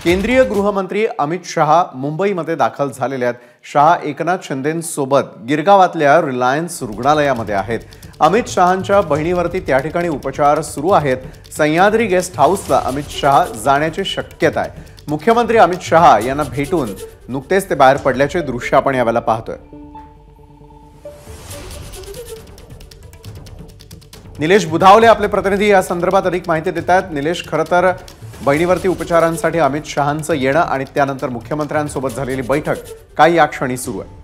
केंद्रीय गृहमंत्री अमित शहा मुंबईमध्ये दाखल झालेले आहेत। शहा एकनाथ शिंदेंसोबत गिरगावातल्या रिलायन्स रुग्णालयामध्ये आहेत। अमित शहांच्या बहिणीवरती त्या ठिकाणी उपचार सुरू आहेत। सह्याद्री गेस्ट हाऊसला अमित शहा जाण्याची शक्यता आहे। मुख्यमंत्री अमित शहा यांना भेटून नुकतेच ते बाहेर पडल्याचे दृश्य आपण यावेळेला पाहतोय। निलेश बुधावले आपले प्रतिनिधी या संदर्भात अधिक माहिती देतात। निलेश, खरं तर बहिणीवरती उपचारांसाठी अमित शहांचं येणं आणि त्यानंतर मुख्यमंत्र्यांसोबत झालेली बैठक काय या क्षणी सुरू आहे?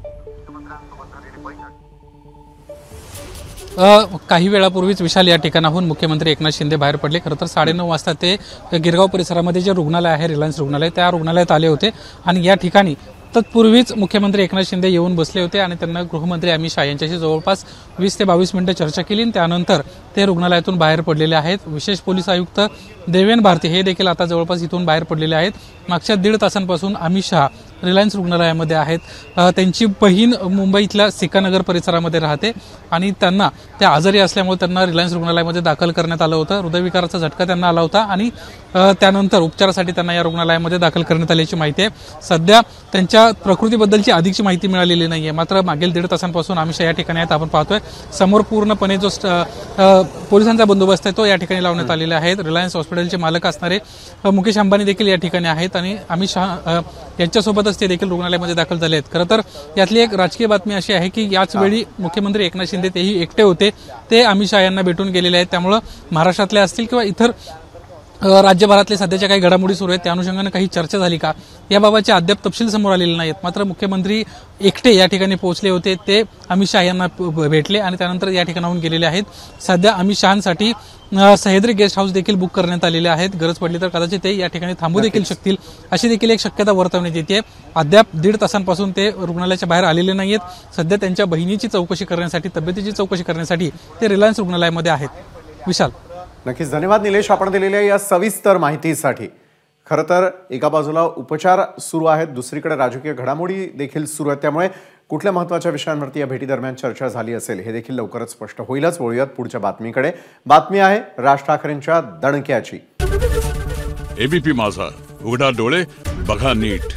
काही वेळापूर्वीच विशाल या ठिकाणाहून मुख्यमंत्री एकनाथ शिंदे बाहेर पडले। खरं तर 9:30 वाजता ते गिरगाव परिसरामध्ये जे रुग्णालय आहे, रिलायन्स रुग्णालय, त्या रुग्णालयात आले होते आणि या ठिकाणी तत्पूर्वीच मुख्यमंत्री एकनाथ शिंदे येऊन बसले होते आणि त्यांना गृहमंत्री अमित शहा यांच्याशी जवळपास 20 ते 22 मिनिटं चर्चा केली आणि त्यानंतर ते रुग्णालयातून बाहेर पडलेले आहेत। विशेष पोलीस आयुक्त देवेन भारती हे देखील आता जवळपास इथून बाहेर पडलेले आहेत। मागच्या 1.5 तासांपासून अमित शहा रिलायन्स रुग्णालयामध्ये आहेत। त्यांची बहीण मुंबईतल्या सिकानगर परिसरामध्ये राहते आणि त्यांना त्या आजारी असल्यामुळे त्यांना रिलायन्स रुग्णालयामध्ये दाखल करण्यात आलं होतं। हृदयविकाराचा झटका त्यांना आला होता आणि त्यानंतर उपचारासाठी त्यांना या रुग्णालयामध्ये दाखल करण्यात आल्याची माहिती आहे। सध्या त्यांच्या प्रकृतीबद्दलची अधिकची माहिती मिळालेली नाहीये, मात्र मागील 1.5 तासांपासून अमित शहा या ठिकाणी आहेत। आपण पाहतोय समोर पूर्णपणे जो पोलिसांचा बंदोबस्त आहे तो या ठिकाणी लावण्यात आलेला आहे। रिलायन्स हॉस्पिटलचे मालक असणारे मुकेश अंबानी देखील या ठिकाणी आहेत आणि अमित शहा यांच्यासोबतच ते देखील रुग्णालयामध्ये दाखल झाले आहेत। खरं तर यातली एक राजकीय बातमी अशी आहे की याच वेळी मुख्यमंत्री एकनाथ शिंदे तेही एकटे होते, ते अमित शहा यांना भेटून गेलेले आहेत। त्यामुळे महाराष्ट्रातले असतील किंवा इतर राज्यभरातले सध्याच्या काही घडामोडी सुरू आहेत त्या अनुषंगाने काही चर्चा झाली का याबाबतचे अद्याप तपशील समोर आलेले नाहीत। मात्र मुख्यमंत्री एकटे या ठिकाणी पोहोचले होते, ते अमित शहा यांना भेटले आणि त्यानंतर या ठिकाणाहून गेलेले आहेत। सध्या अमित शहांसाठी सह्याद्री गेस्ट हाऊस देखील बुक करण्यात आलेले आहेत। गरज पडली तर कदाचित ते या ठिकाणी थांबू देखील शकतील, अशी देखील एक शक्यता वर्तवण्यात येते। अद्याप 1.5 तासांपासून ते रुग्णालयाच्या बाहेर आलेले नाहीत। सध्या त्यांच्या बहिणीची चौकशी करण्यासाठी, तब्येतीची चौकशी करण्यासाठी ते रिलायन्स रुग्णालयामध्ये आहेत। विशाल, नक्कीच धन्यवाद निलेश आपण दिलेल्या या सविस्तर माहितीसाठी। खरं तर एका बाजूला उपचार सुरू आहेत, दुसरीकडे राजकीय घडामोडी देखील सुरू आहेत, त्यामुळे कुठल्या महत्त्वाच्या विषयांवरती या भेटीदरम्यान चर्चा झाली असेल हे देखील लवकरच स्पष्ट होईलच। वळूयात पुढच्या बातमीकडे। बातमी आहे राज ठाकरेंच्या दणक्याची। एबीपी माझा, उघडा डोळे बघा नीट।